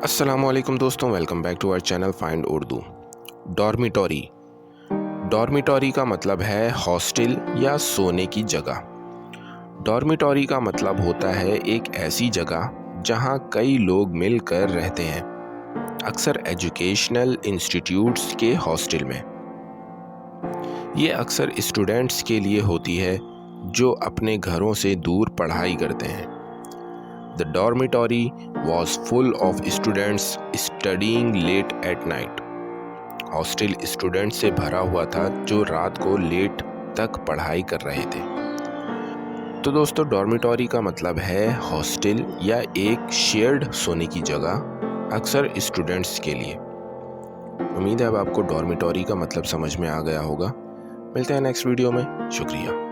अस्सलामुअलैकुम दोस्तों, welcome back to our channel find Urdu. Dormitory. Dormitory का मतलब है हॉस्टल या सोने की जगह। डॉर्मिटोरी का मतलब होता है एक ऐसी जगह जहां कई लोग मिलकर रहते हैं, अक्सर एजुकेशनल इंस्टीट्यूट्स के हॉस्टल में। ये अक्सर स्टूडेंट्स के लिए होती है जो अपने घरों से दूर पढ़ाई करते हैं। The dormitory was full of students studying late at night. Hostel student से भरा हुआ था जो रात को लेट तक पढ़ाई कर रहे थे। तो दोस्तों, डॉर्मिटोरी का मतलब है हॉस्टल या एक शेयर्ड सोने की जगह, अक्सर स्टूडेंट्स के लिए। उम्मीद है अब आपको डॉर्मिटोरी का मतलब समझ में आ गया होगा। मिलते हैं नेक्स्ट वीडियो में। शुक्रिया।